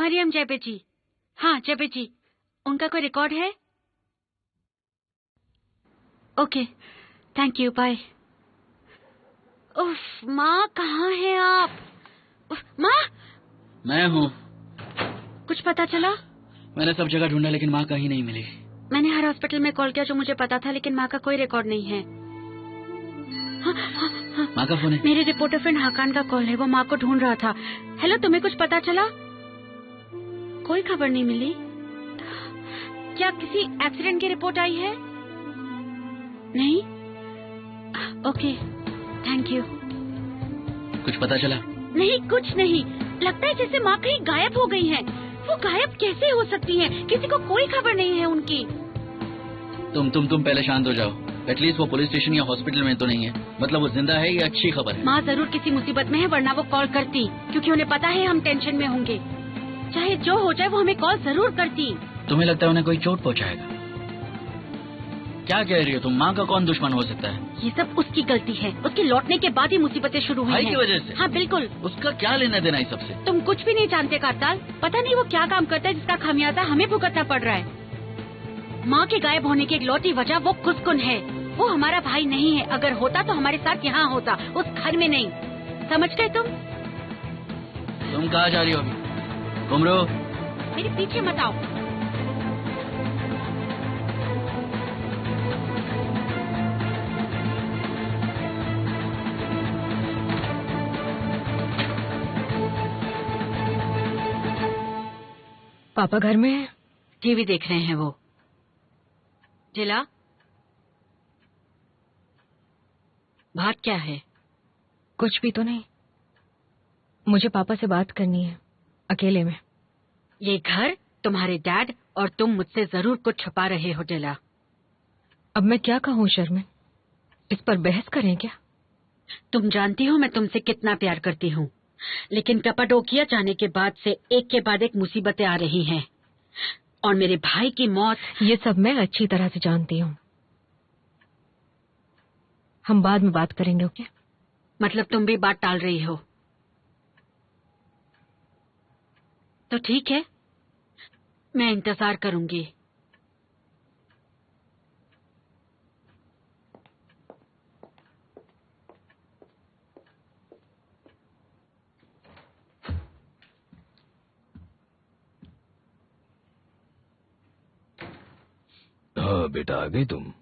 मरियम जैबे जी। हाँ जैबे जी, उनका कोई रिकॉर्ड है? Okay, thank you, bye. उफ, माँ कहाँ हैं आप? माँ। मैं हूँ। कुछ पता चला? मैंने सब जगह ढूंढा लेकिन माँ कहीं नहीं मिली। मैंने हर हॉस्पिटल में कॉल किया जो मुझे पता था, लेकिन माँ का कोई रिकॉर्ड नहीं है। हाँ, माँ का फोन है? मेरे रिपोर्टर फ्रेंड हाकान का कॉल है, वो माँ को ढूंढ रहा था। हेलो, तुम्हें कुछ पता चला? कोई खबर नहीं मिली। क्या किसी एक्सीडेंट की रिपोर्ट आई है? नहीं। Okay, thank you. कुछ पता चला? नहीं, कुछ नहीं। लगता है जैसे माँ कहीं गायब हो गई हैं। वो गायब कैसे हो सकती हैं? किसी को कोई खबर नहीं है उनकी। तुम पहले शांत हो जाओ। एटलीस्ट वो पुलिस स्टेशन या हॉस्पिटल में तो नहीं है। मतलब वो जिंदा है, ये अच्छी खबर है। माँ जरूर किसी मुसीबत में है, वरना वो कॉल करती, क्योंकि उन्हें पता है हम टेंशन में होंगे। चाहे जो हो जाए वो हमें कॉल जरूर करती। तुम्हें लगता है उन्हें कोई चोट पहुंचाएगा? क्या कह रही हो तुम? माँ का कौन दुश्मन हो सकता है? ये सब उसकी गलती है। उसके लौटने के बाद ही मुसीबतें शुरू हुई भाई हैं। की वजह से? हाँ बिल्कुल। उसका क्या लेना देना इस सबसे? तुम कुछ भी नहीं जानते करताल। पता नहीं वो क्या काम करता है जिसका खामियाजा हमें भुगतना पड़ रहा है। माँ के गायब होने की इकलौती वजह वो कुसकुन है। वो हमारा भाई नहीं है। अगर होता तो हमारे साथ यहाँ होता, उस घर में नहीं। समझ गए तुम? तुम कहाँ जा रही हो अभी? कुमरो, मेरे पीछे मत आओ। पापा घर में है? टीवी देख रहे हैं वो। जिला, बात क्या है? कुछ भी तो नहीं। मुझे पापा से बात करनी है, अकेले में। ये घर, तुम्हारे डैड और तुम मुझसे जरूर कुछ छुपा रहे हो जिला। अब मैं क्या कहूँ शर्मिन? इस पर बहस करें क्या? तुम जानती हो मैं तुमसे कितना प्यार करती हूँ, लेकिन कपाडोकिया जाने के बाद से एक के बाद एक मुसीबतें आ रही हैं। और मेरे भाई की मौत। ये सब मैं अच्छी तरह से जानती हूँ। हम बाद में बात करेंगे, ओके? मतलब तुम भी बात टाल रही हो? तो ठीक है, मैं इंतजार करूंगी। हाँ बेटा, आ गई तुम?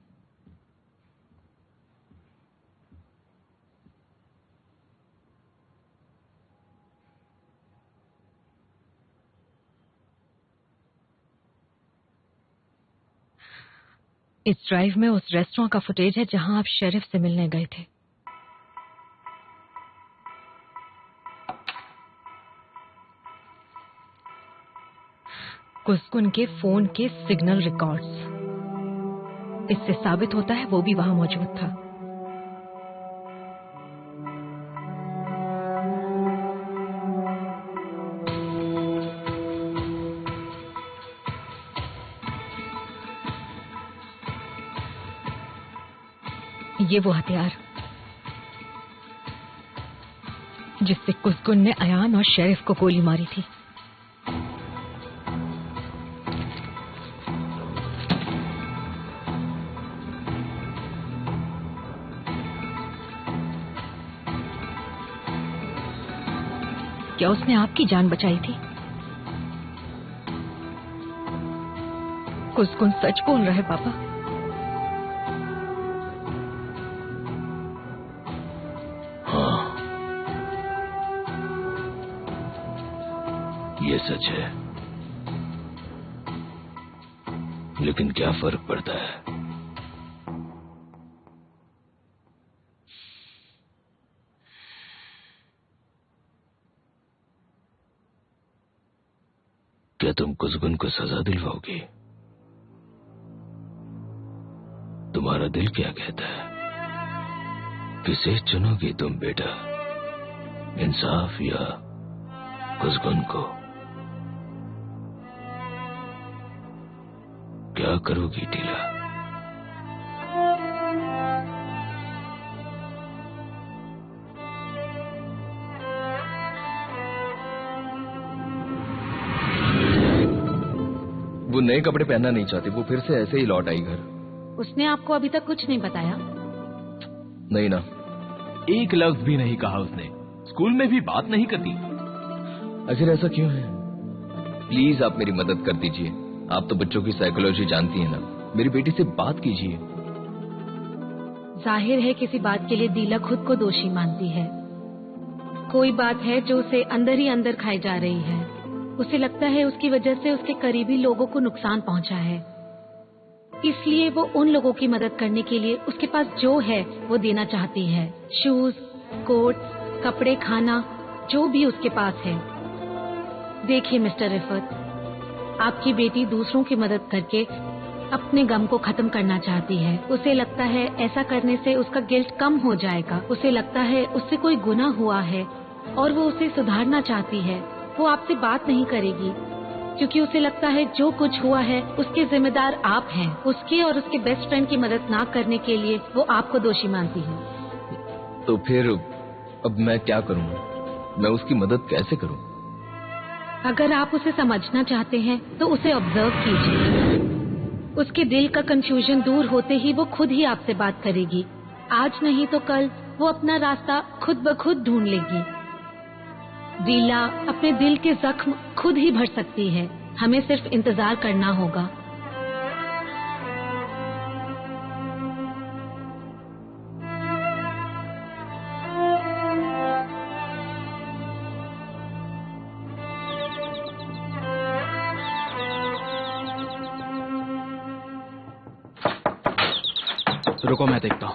इस ड्राइव में उस रेस्टोरेंट का फुटेज है जहां आप शेरिफ से मिलने गए थे। कुसकुन के फोन के सिग्नल रिकॉर्ड्स। इससे साबित होता है वो भी वहां मौजूद था। ये वो हथियार जिससे कुसकुन ने अयान और शेरिफ को गोली मारी थी। क्या उसने आपकी जान बचाई थी? कुसकुन सच बोल रहा है पापा। हाँ, ये सच है। लेकिन क्या फर्क पड़ता है? क्या तुम कुसकुन को सजा दिलवाओगी? तुम्हारा दिल क्या कहता है? किसे चुनोगी तुम बेटा? इंसाफ या कुसकुन को? क्या करोगी टीला? नए कपड़े पहनना नहीं चाहती, वो फिर से ऐसे ही लौट आई घर। उसने आपको अभी तक कुछ नहीं बताया? नहीं ना। एक लफ्ज भी नहीं कहा उसने। स्कूल में भी बात नहीं करती। आखिर ऐसा क्यों है? प्लीज आप मेरी मदद कर दीजिए। आप तो बच्चों की साइकोलॉजी जानती हैं ना, मेरी बेटी से बात कीजिए। जाहिर है किसी बात के लिए दीला खुद को दोषी मानती है। कोई बात है जो उसे अंदर ही अंदर खाई जा रही है। उसे लगता है उसकी वजह से उसके करीबी लोगों को नुकसान पहुंचा है, इसलिए वो उन लोगों की मदद करने के लिए उसके पास जो है वो देना चाहती है। शूज, कोट, कपड़े, खाना, जो भी उसके पास है। देखिए मिस्टर रिफत, आपकी बेटी दूसरों की मदद करके अपने गम को खत्म करना चाहती है। उसे लगता है ऐसा करने से उसका गिल्ट कम हो जाएगा। उसे लगता है उससे कोई गुनाह हुआ है और वो उसे सुधारना चाहती है। वो आपसे बात नहीं करेगी क्योंकि उसे लगता है जो कुछ हुआ है उसके जिम्मेदार आप हैं। उसके और उसके बेस्ट फ्रेंड की मदद ना करने के लिए वो आपको दोषी मानती है। तो फिर अब मैं क्या करूं? मैं उसकी मदद कैसे करूं? अगर आप उसे समझना चाहते हैं तो उसे ऑब्जर्व कीजिए। उसके दिल का कंफ्यूजन दूर होते ही वो खुद ही आपसे बात करेगी। आज नहीं तो कल वो अपना रास्ता खुद ब खुद ढूंढ लेगी। दीला अपने दिल के जख्म खुद ही भर सकती है, हमें सिर्फ इंतजार करना होगा। रुको, मैं देखता हूं।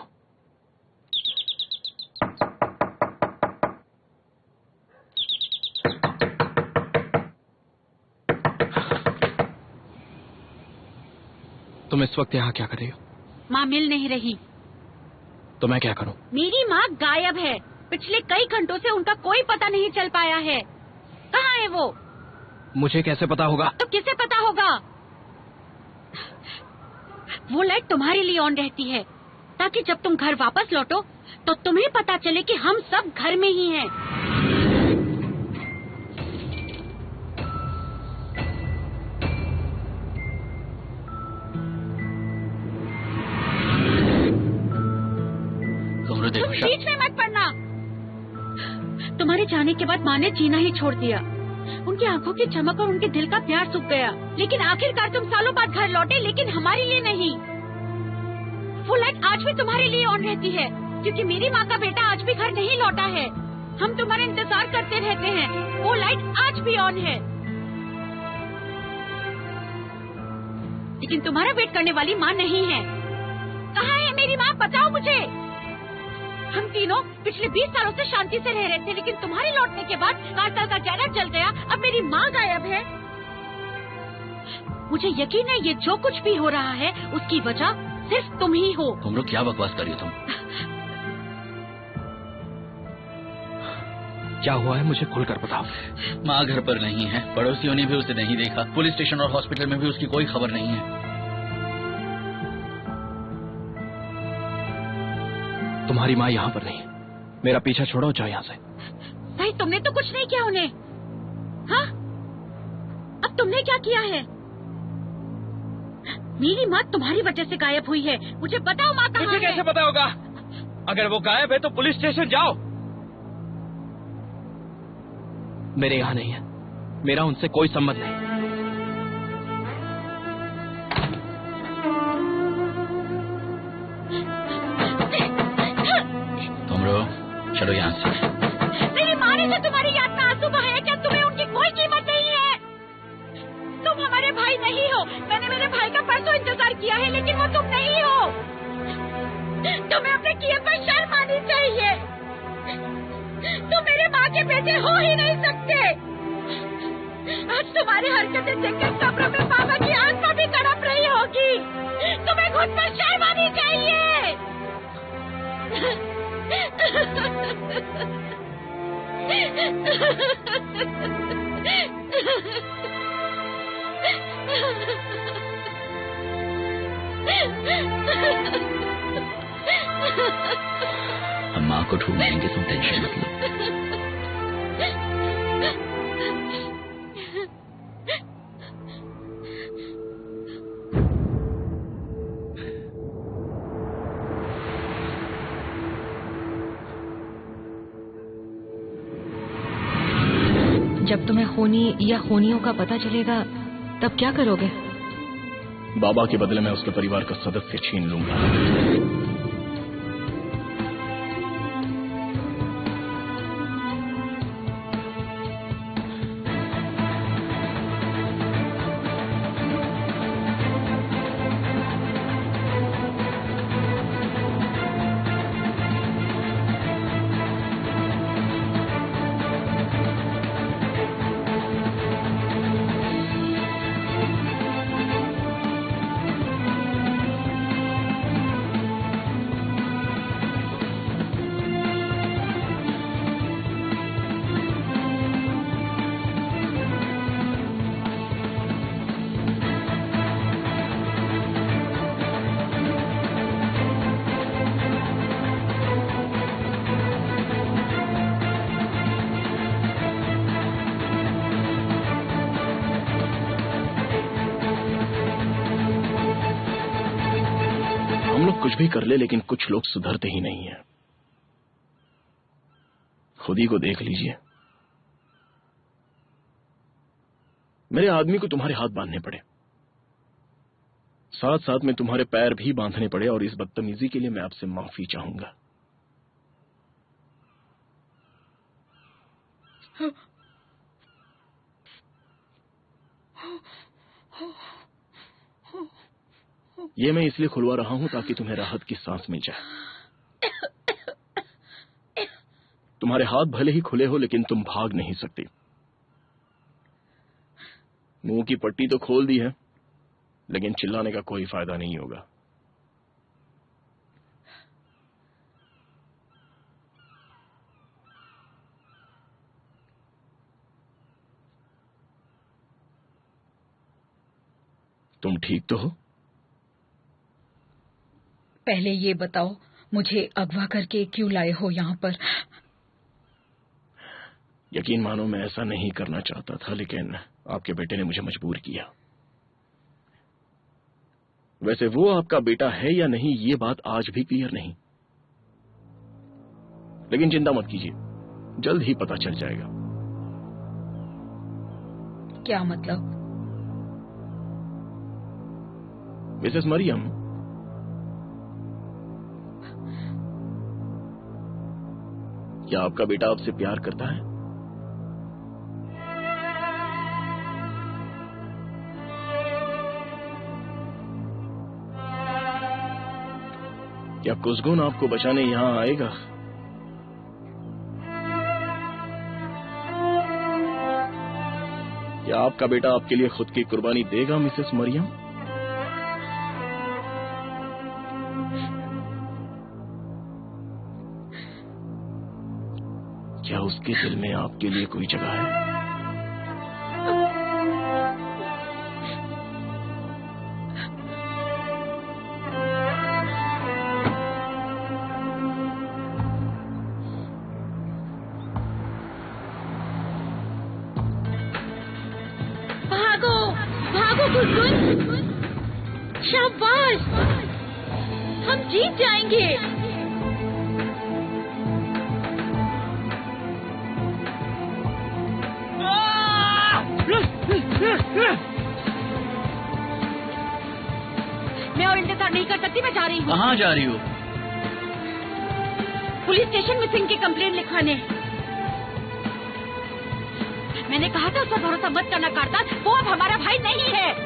तुम इस वक्त यहाँ क्या कर रही हो? माँ मिल नहीं रही। तो मैं क्या करूं? मेरी माँ गायब है। पिछले कई घंटों से उनका कोई पता नहीं चल पाया है। कहाँ है वो? मुझे कैसे पता होगा? तो किसे पता होगा? वो लाइट तुम्हारे लिए ऑन रहती है ताकि जब तुम घर वापस लौटो तो तुम्हें पता चले कि हम सब घर में ही हैं। तुम बीच में मत पड़ना। तुम्हारे जाने के बाद माँ ने जीना ही छोड़ दिया। उनकी आंखों की चमक और उनके दिल का प्यार सूख गया। लेकिन आखिरकार तुम सालों बाद घर लौटे, लेकिन हमारे लिए नहीं। वो लाइट आज भी तुम्हारे लिए ऑन रहती है क्योंकि मेरी माँ का बेटा आज भी घर नहीं लौटा है। हम तुम्हारा इंतजार करते रहते हैं। वो लाइट आज भी ऑन है, लेकिन तुम्हारा वेट करने वाली माँ नहीं है। कहाँ है मेरी माँ? बताओ मुझे। हम तीनों पिछले 20 सालों से शांति से रह रहे थे, लेकिन तुम्हारे लौटने के बाद कारतल का गैराज जल गया। अब मेरी माँ गायब है। मुझे यकीन है ये जो कुछ भी हो रहा है उसकी वजह सिर्फ तुम ही हो। तुम लोग क्या बकवास कर रही हो? तुम क्या हुआ है मुझे खुलकर बताओ। माँ घर पर नहीं है। पड़ोसियों ने भी उसे नहीं देखा। पुलिस स्टेशन और हॉस्पिटल में भी उसकी कोई खबर नहीं है। तुम्हारी माँ यहाँ पर नहीं है। मेरा पीछा छोड़ो, जाओ यहाँ से। भाई तुमने तो कुछ नहीं किया उन्हें। हाँ, अब तुमने क्या किया है? मेरी माँ तुम्हारी वजह से गायब हुई है। मुझे बताओ माँ कहाँ है? मुझे कैसे पता होगा? अगर वो गायब है तो पुलिस स्टेशन जाओ। मेरे यहाँ नहीं है। मेरा उनसे कोई संबंध नहीं। चलो यहाँ से। मेरी माँ ने जो तुम्हारी याद में आंसू बहाए, क्या तुम्हें उनकी कोई कीमत नहीं है? तुम हमारे भाई नहीं हो। मैंने मेरे भाई का परसों इंतजार किया है, लेकिन वो तुम नहीं हो। तुम्हें अपने किए पर शर्म आनी चाहिए। तुम मेरे माँ के बेटे हो ही नहीं सकते। आज तुम्हारी हरकतें देखकर कब्र में बाबा की आत्मा भी तड़प रही होगी। तुम्हें खुद पर शर्म आनी चाहिए। हम माँ को ढूंढ लेंगे, तुम टेंशन मत लो। जब तुम्हें होनी या होनियों का पता चलेगा तब क्या करोगे? बाबा के बदले में उसके परिवार का सदस्य छीन लूंगा। कुछ भी कर ले लेकिन कुछ लोग सुधरते ही नहीं हैं। खुद ही को देख लीजिए। मेरे आदमी को तुम्हारे हाथ बांधने पड़े, साथ साथ में तुम्हारे पैर भी बांधने पड़े, और इस बदतमीजी के लिए मैं आपसे माफी चाहूंगा। ये मैं इसलिए खुलवा रहा हूं ताकि तुम्हें राहत की सांस मिल जाए। तुम्हारे हाथ भले ही खुले हो लेकिन तुम भाग नहीं सकती। मुंह की पट्टी तो खोल दी है लेकिन चिल्लाने का कोई फायदा नहीं होगा। तुम ठीक तो हो? पहले ये बताओ, मुझे अगवा करके क्यों लाए हो यहाँ पर? यकीन मानो मैं ऐसा नहीं करना चाहता था, लेकिन आपके बेटे ने मुझे मजबूर किया। वैसे वो आपका बेटा है या नहीं ये बात आज भी क्लियर नहीं, लेकिन चिंता मत कीजिए, जल्द ही पता चल जाएगा। क्या मतलब? मिसेस मरियम, क्या आपका बेटा आपसे प्यार करता है? क्या कुसगुन आपको बचाने यहां आएगा? क्या आपका बेटा आपके लिए खुद की कुर्बानी देगा मिसेस मरियम? क्या उसके दिल में आपके लिए कोई जगह है? भागो भागो कुसुम, शाबाश, हम जीत जाएंगे। मैं और इंतजार नहीं कर सकती, मैं जा रही हूँ। कहाँ जा रही हो? पुलिस स्टेशन में सिंह की कंप्लेंट लिखवाने। मैंने कहा था उस पर भरोसा मत करना कारतान, वो अब हमारा भाई नहीं है।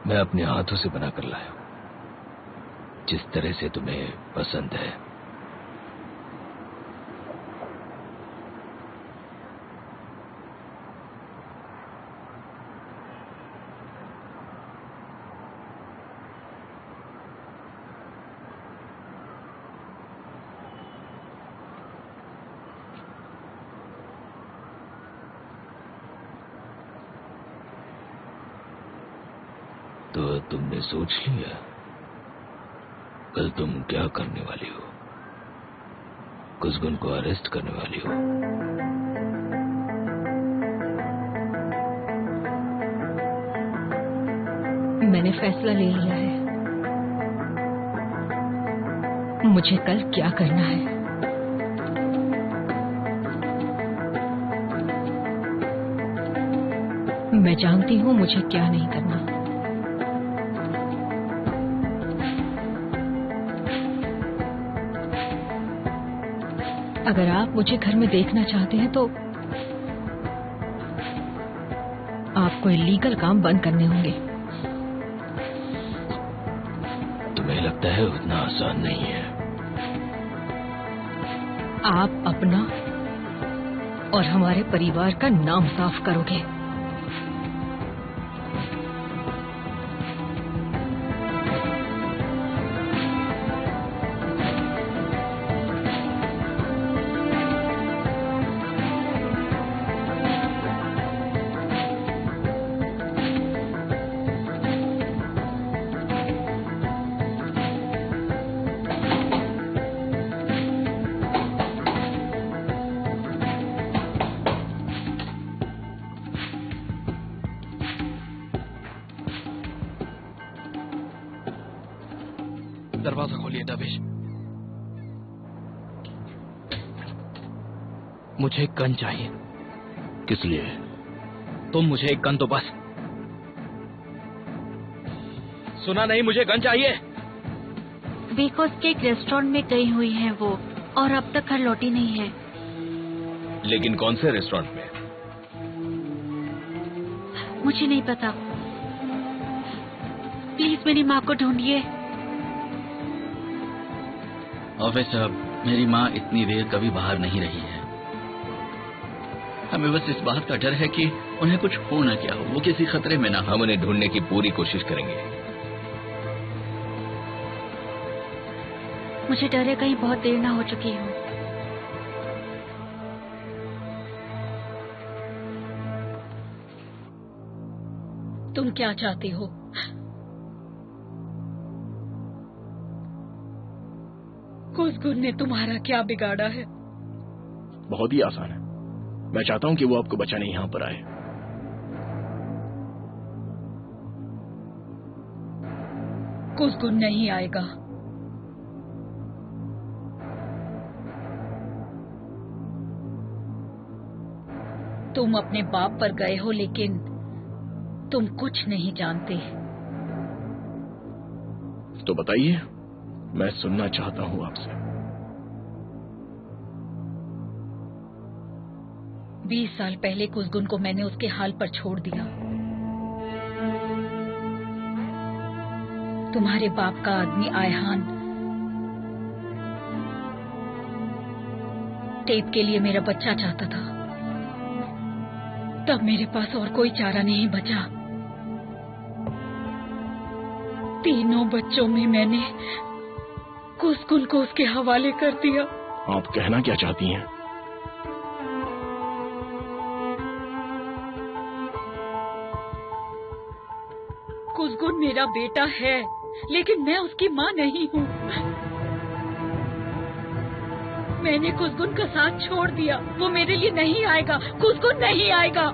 मैं अपने हाथों से बनाकर लाया हूं, जिस तरह से तुम्हें पसंद है। तो तुमने सोच लिया कल तुम क्या करने वाली हो? कुसगुन को अरेस्ट करने वाली हो? मैंने फैसला ले लिया है। मुझे कल क्या करना है। मैं जानती हूँ मुझे क्या नहीं करना। अगर आप मुझे घर में देखना चाहते हैं तो आपको इलीगल काम बंद करने होंगे। तुम्हें लगता है उतना आसान नहीं है? आप अपना और हमारे परिवार का नाम साफ करोगे। दरवाजा खोलिए दबिश। मुझे एक गन चाहिए। किस लिए? तुम मुझे एक गन तो बस। सुना नहीं? मुझे गन चाहिए। बेकोस के एक रेस्टोरेंट में गई हुई है वो, और अब तक घर लौटी नहीं है। लेकिन कौन से रेस्टोरेंट में? मुझे नहीं पता। प्लीज मेरी माँ को ढूंढिए। ऑफिसर, मेरी माँ इतनी देर कभी बाहर नहीं रही है। हमें बस इस बात का डर है कि उन्हें कुछ हो ना क्या हो, वो किसी खतरे में ना हो। हम उन्हें ढूंढने की पूरी कोशिश करेंगे। मुझे डर है कहीं बहुत देर ना हो चुकी हो। तुम क्या चाहती हो? कुसगुन ने तुम्हारा क्या बिगाड़ा है? बहुत ही आसान है। मैं चाहता हूं कि वो आपको बचाने यहां पर आए। कुसगुन नहीं आएगा। तुम अपने बाप पर गए हो, लेकिन तुम कुछ नहीं जानते। तो बताइए, मैं सुनना चाहता हूं आपसे। 20 साल पहले कुसगुन को मैंने उसके हाल पर छोड़ दिया। तुम्हारे बाप का आदमी आयहान टेप के लिए मेरा बच्चा चाहता था। तब मेरे पास और कोई चारा नहीं बचा। तीनों बच्चों में मैंने कुसगुन को उसके हवाले कर दिया। आप कहना क्या चाहती हैं? कुसगुन मेरा बेटा है, लेकिन मैं उसकी माँ नहीं हूँ। मैंने कुसगुन का साथ छोड़ दिया। वो मेरे लिए नहीं आएगा। कुसगुन नहीं आएगा।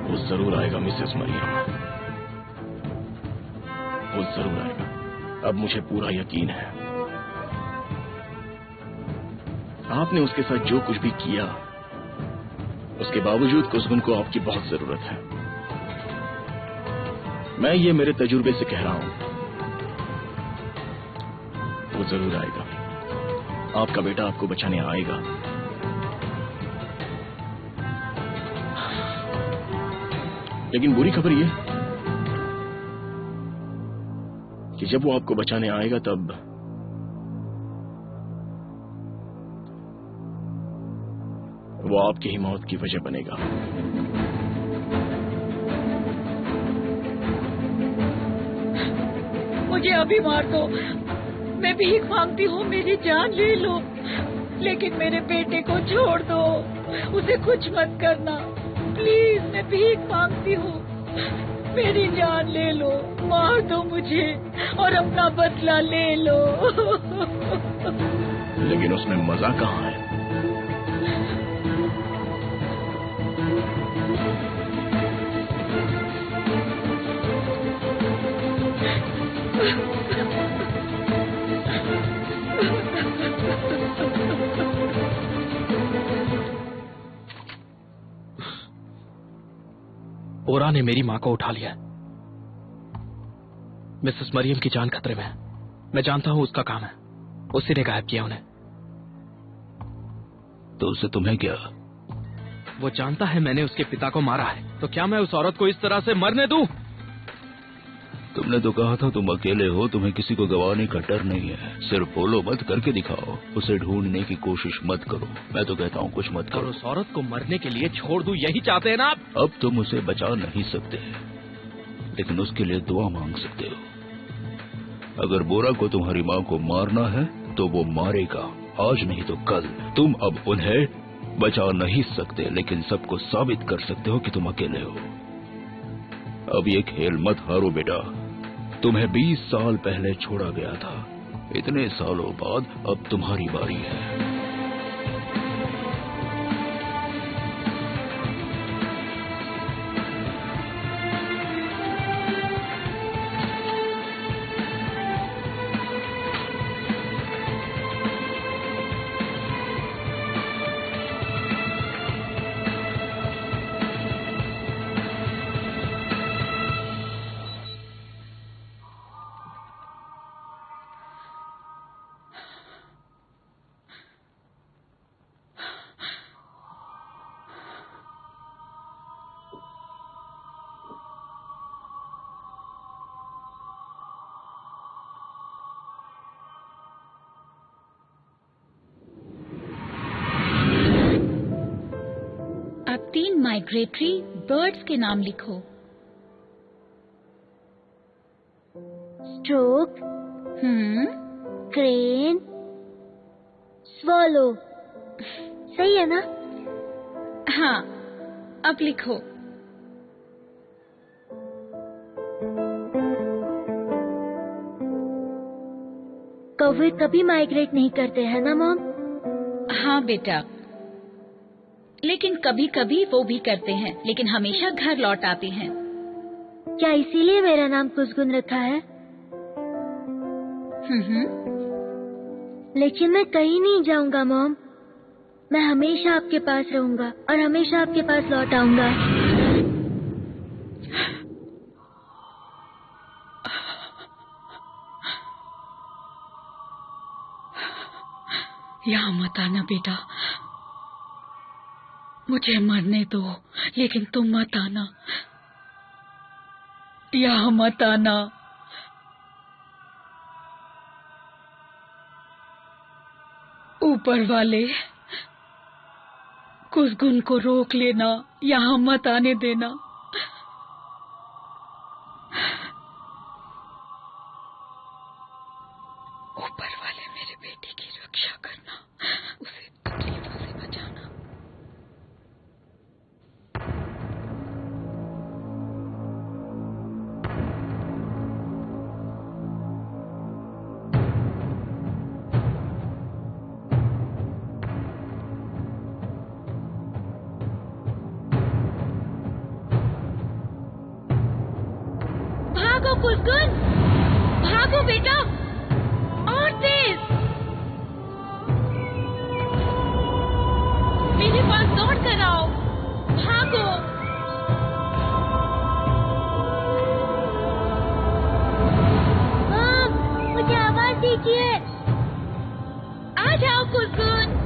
वो जरूर आएगा मिसेस मरियम, वो जरूर आएगा। अब मुझे पूरा यकीन है। आपने उसके साथ जो कुछ भी किया, उसके बावजूद कुसगुन को आपकी बहुत जरूरत है। मैं ये मेरे तजुर्बे से कह रहा हूं। वो जरूर आएगा। आपका बेटा आपको बचाने आएगा। लेकिन बुरी खबर ये कि जब वो आपको बचाने आएगा, तब वो आपकी ही मौत की वजह बनेगा। मुझे अभी मार दो। मैं भीख मांगती हूँ, मेरी जान ले लो। लेकिन मेरे बेटे को छोड़ दो, उसे कुछ मत करना प्लीज, मैं भीख मांगती हूँ। मेरी जान ले लो, मार दो मुझे और अपना बदला ले लो। लेकिन उसमें मजा कहाँ है? ओरा ने मेरी मां को उठा लिया। मिसेस मरियम की जान खतरे में है। मैं जानता हूं उसका काम है, उसी ने गायब किया उन्हें। तो उससे तुम्हें क्या? वो जानता है मैंने उसके पिता को मारा है, तो क्या मैं उस औरत को इस तरह से मरने दूं? तुमने तो कहा था तुम अकेले हो, तुम्हें किसी को गंवाने का डर नहीं है। सिर्फ बोलो मत, करके दिखाओ। उसे ढूंढने की कोशिश मत करो। मैं तो कहता हूँ कुछ मत करो। और उस औरत को मरने के लिए छोड़ दूं, यही चाहते हैं ना आप? अब तुम उसे बचा नहीं सकते, लेकिन उसके लिए दुआ मांग सकते हो। अगर बोरा को तुम्हारी माँ को मारना है तो वो मारेगा, आज नहीं तो कल। तुम अब उन्हें बचा नहीं सकते, लेकिन सबको साबित कर सकते हो कि तुम अकेले हो। अब ये खेल मत हारो बेटा। तुम्हें 20 साल पहले छोड़ा गया था, इतने सालों बाद अब तुम्हारी बारी है। अब 3 माइग्रेटरी बर्ड्स के नाम लिखो। Stroke, crane, swallow. सही है ना? हाँ, अब लिखो। कौवे कभी माइग्रेट नहीं करते हैं ना मॉम? हाँ बेटा, लेकिन कभी कभी वो भी करते हैं, लेकिन हमेशा घर लौट आते हैं। क्या इसीलिए मेरा नाम कुसगुन रखा है? लेकिन मैं कहीं नहीं जाऊंगा मॉम। मैं हमेशा आपके पास रहूंगा और हमेशा आपके पास लौट आऊंगा। यहाँ मत आना बेटा, मुझे मरने दो, लेकिन तुम मत आना, यहाँ मत आना। ऊपर वाले, कुसगुन को रोक लेना, यहाँ मत आने देना। ऊपर वाले मेरे बेटे की रक्षा करना, उसे तकलीफों से बचाना। भागो कुसगुन, भागो बेटा, और तेज। मेरे पास दौड़ कर आओ, भागो। मॉम, मुझे आवाज दीजिए। आ जाओ कुसगुन।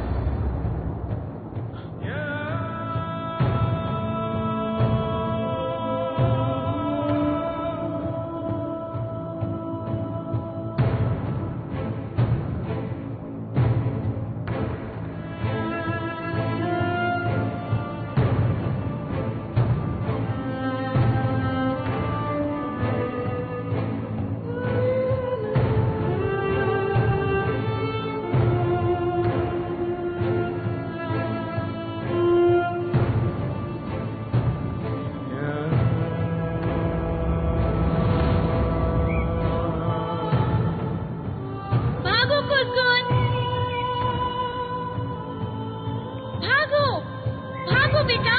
बेटा,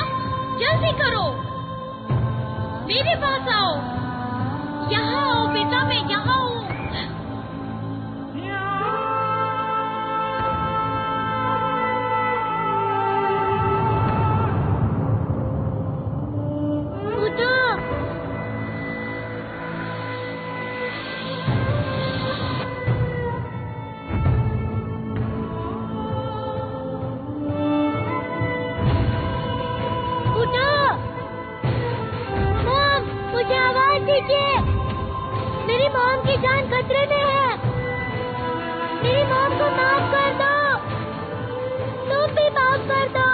जल्दी करो, मेरे पास आओ। यहाँ आओ बेटा, मैं यहाँ हूँ। मेरी मॉम की जान खतरे में है। मेरी मॉम को माफ कर दो, तुम भी माफ कर दो।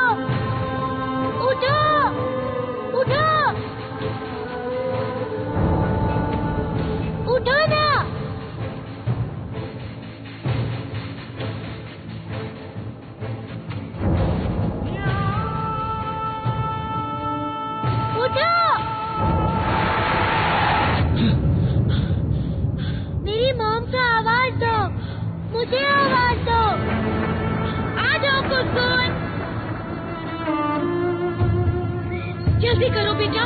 उठो, उठो, उठो ना। उठो, मेरी मॉम को आवाज दो, मुझे आवाज दो। आ जाओ कुसुम, जल्दी करो बेटा।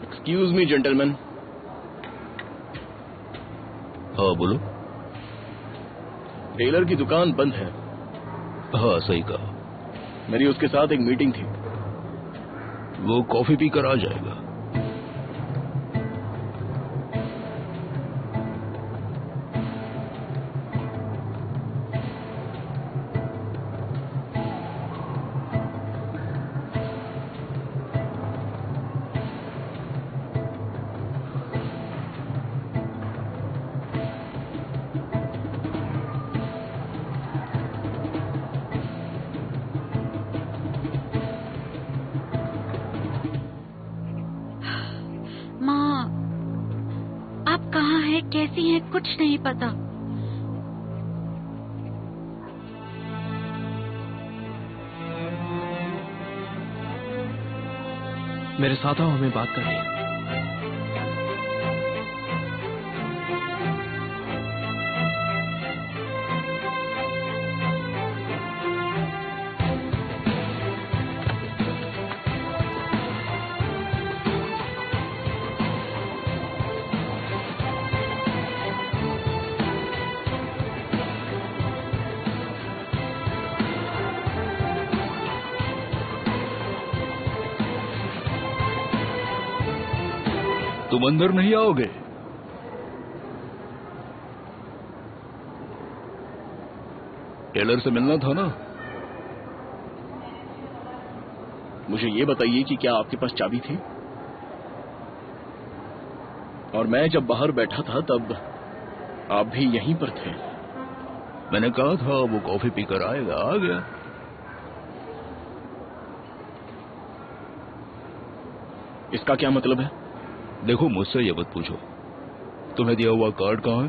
Excuse me gentleman. हाँ बोलो। टेलर की दुकान बंद है। हाँ सही कहा। मेरी उसके साथ एक मीटिंग थी। वो कॉफी पीकर आ जाएगा। कैसी हैं कुछ नहीं पता। मेरे साथ आओ, हमें बात करनी है। तुम अंदर नहीं आओगे? टेलर से मिलना था ना? मुझे ये बताइए कि क्या आपके पास चाबी थी? और मैं जब बाहर बैठा था तब आप भी यहीं पर थे। मैंने कहा था वो कॉफी पीकर आएगा, आ गया। इसका क्या मतलब है? देखो, मुझसे ये मत पूछो। तुम्हें दिया हुआ कार्ड कहाँ है?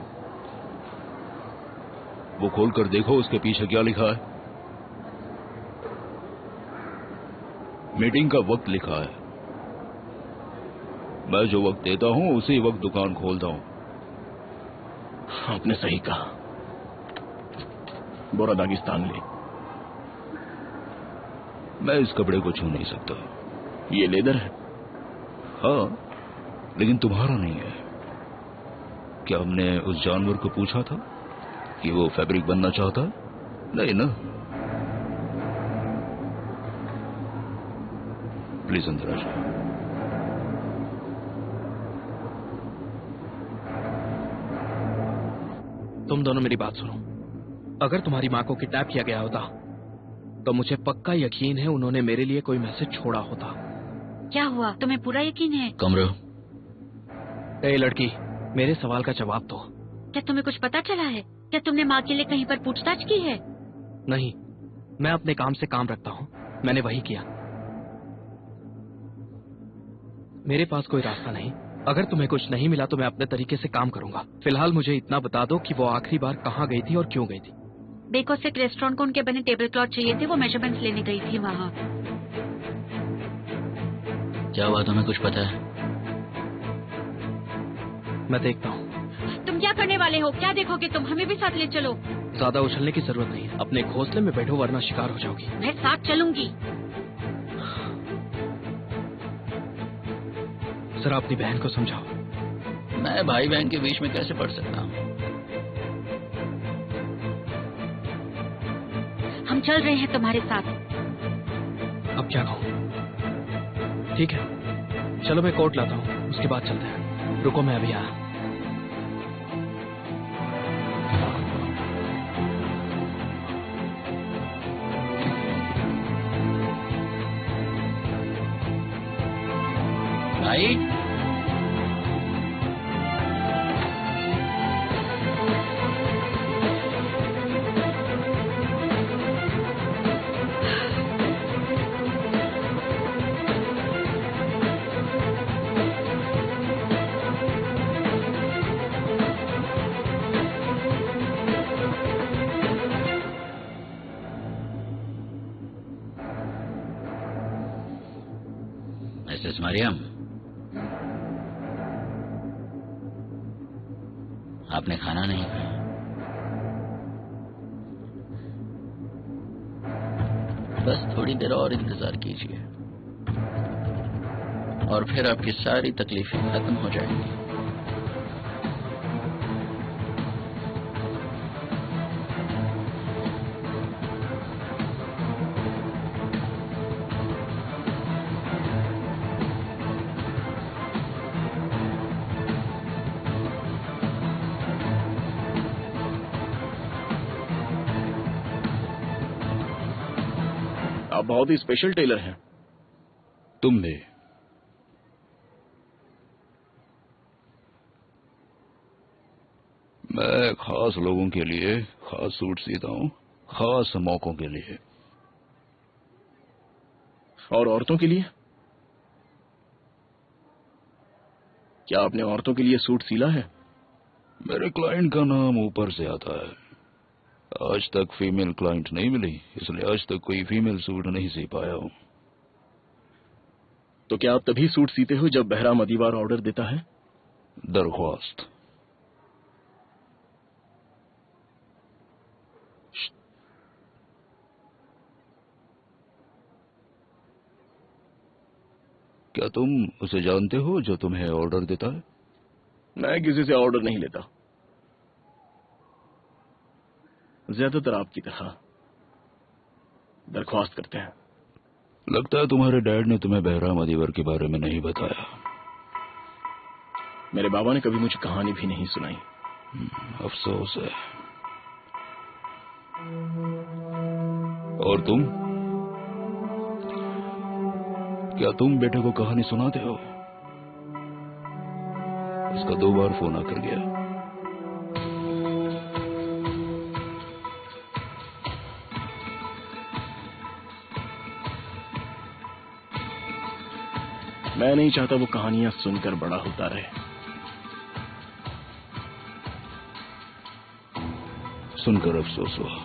वो खोलकर देखो, उसके पीछे क्या लिखा है। मीटिंग का वक्त लिखा है। मैं जो वक्त देता हूं उसी वक्त दुकान खोलता हूं। आपने सही कहा। बोरा दागिस्तान ले। मैं इस कपड़े को छू नहीं सकता। ये लेदर है। हाँ, लेकिन तुम्हारा नहीं है। क्या हमने उस जानवर को पूछा था कि वो फैब्रिक बनना चाहता है? नहीं ना। प्लीज अंदर आ जाओ। तुम दोनों मेरी बात सुनो। अगर तुम्हारी माँ को किडनैप किया गया होता तो मुझे पक्का यकीन है उन्होंने मेरे लिए कोई मैसेज छोड़ा होता। क्या हुआ? तुम्हें पूरा यकीन है? कमरो। ए लड़की, मेरे सवाल का जवाब दो। क्या तुम्हें कुछ पता चला है? क्या तुमने माँ के लिए कहीं पर पूछताछ की है? नहीं, मैं अपने काम से काम रखता हूँ। मैंने वही किया। मेरे पास कोई रास्ता नहीं। अगर तुम्हें कुछ नहीं मिला तो मैं अपने तरीके से काम करूंगा। फिलहाल मुझे इतना बता दो कि वो आखिरी बार कहाँ गई थी और क्यों गई थी। बेको से एक रेस्टोरेंट को उनके बने टेबल क्लॉथ चाहिए थे, वो मेजरमेंट्स लेने गई थी वहाँ। क्या हुआ, तुम्हें कुछ पता है? मैं देखता हूँ। तुम क्या करने वाले हो? क्या देखोगे तुम? हमें भी साथ ले चलो। ज्यादा उछलने की जरूरत नहीं है। अपने घोंसले में बैठो वरना शिकार हो जाओगी। मैं साथ चलूंगी। जरा अपनी बहन को समझाओ। मैं भाई बहन के बीच में कैसे पढ़ सकता हूँ? हम चल रहे हैं तुम्हारे साथ। अब क्या कहूँ? ठीक है, चलो मैं कोट लाता हूँ, उसके बाद चलते हैं। रुको, मैं अभी आया। भाई, मिसेस मरियम, आपने खाना नहीं खाया। बस थोड़ी देर और इंतजार कीजिए और फिर आपकी सारी तकलीफें खत्म हो जाएंगी। आप बहुत ही स्पेशल टेलर हैं। तुम भी। मैं खास लोगों के लिए खास सूट सीता हूँ, खास मौकों के लिए। और औरतों के लिए? क्या आपने औरतों के लिए सूट सीला है? मेरे क्लाइंट का नाम ऊपर से आता है। आज तक फीमेल क्लाइंट नहीं मिली, इसलिए आज तक कोई फीमेल सूट नहीं सी पाया हूँ। तो क्या आप तभी सूट सीते हो जब बहराम अदीवार ऑर्डर देता है? दरख्वास्त। क्या तुम उसे जानते हो जो तुम्हें ऑर्डर देता है? मैं किसी से ऑर्डर नहीं लेता। ज्यादातर आपकी तरह दरख्वास्त करते हैं। लगता है तुम्हारे डैड ने तुम्हें बहराम अदीवर के बारे में नहीं बताया। मेरे बाबा ने कभी मुझे कहानी भी नहीं सुनाई। अफसोस है। और तुम, क्या तुम बेटे को कहानी सुनाते हो? उसका 2 बार फोन आकर गया। मैं नहीं चाहता वो कहानियां सुनकर बड़ा होता रहे। सुनकर अफसोस हुआ।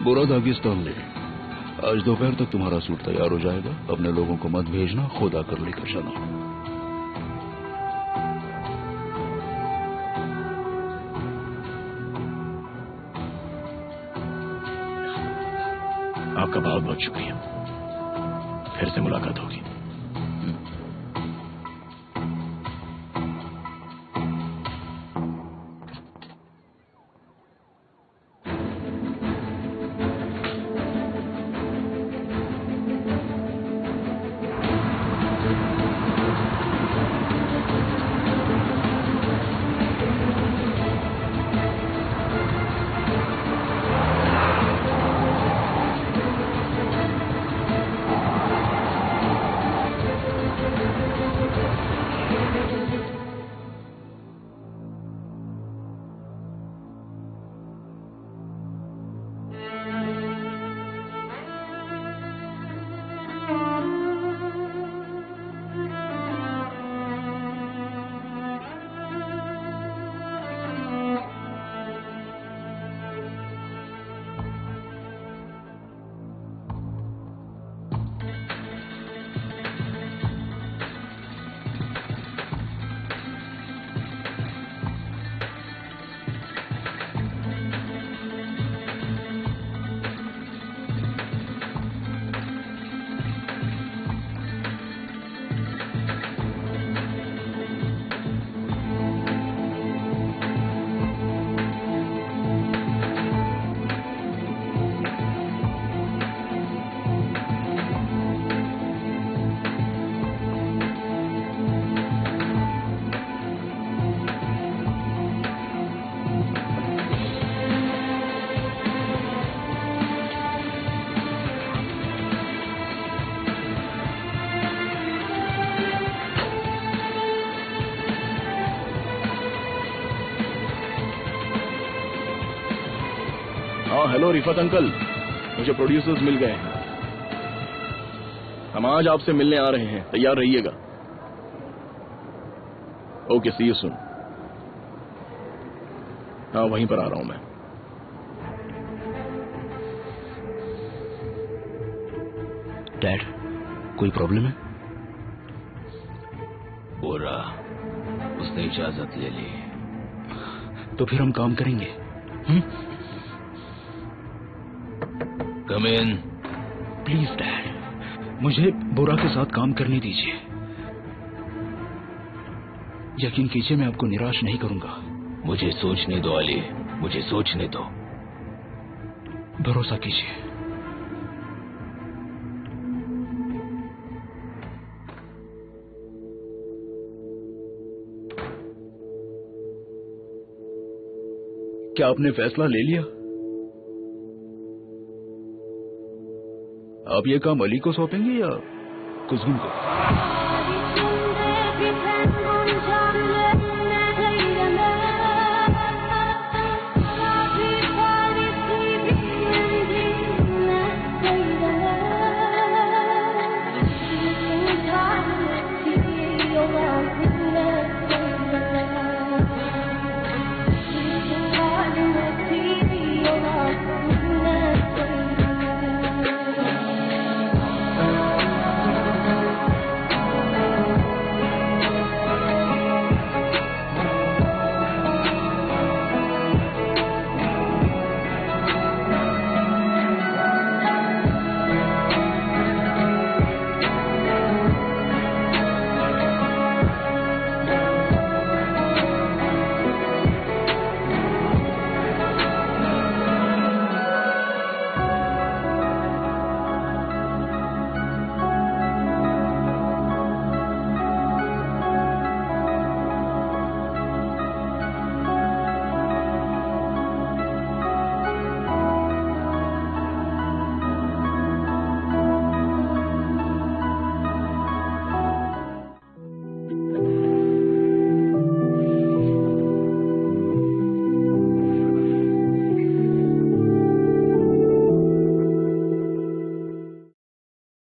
बुरा दागिस्तान ले, आज दोपहर तक तुम्हारा सूट तैयार हो जाएगा। अपने लोगों को मत भेजना, खुद आकर लेकर जाना। आपका बहुत बहुत शुक्रिया। फिर से मुलाकात होगी। हाँ हेलो रिफत अंकल, मुझे प्रोड्यूसर्स मिल गए हैं। हम आज आपसे मिलने आ रहे हैं, तैयार रहिएगा। Okay, see you soon. हाँ वहीं पर आ रहा हूं मैं। डैड, कोई प्रॉब्लम है? बोरा, उसने इजाजत ले ली। तो फिर हम काम करेंगे। कम इन। प्लीज डैड, मुझे बोरा के साथ काम करने दीजिए। यकीन कीजिए मैं आपको निराश नहीं करूंगा। मुझे सोचने दो अली, मुझे सोचने दो। भरोसा कीजिए। क्या आपने फैसला ले लिया? आप ये काम अली को सौंपेंगे या कुसुम को?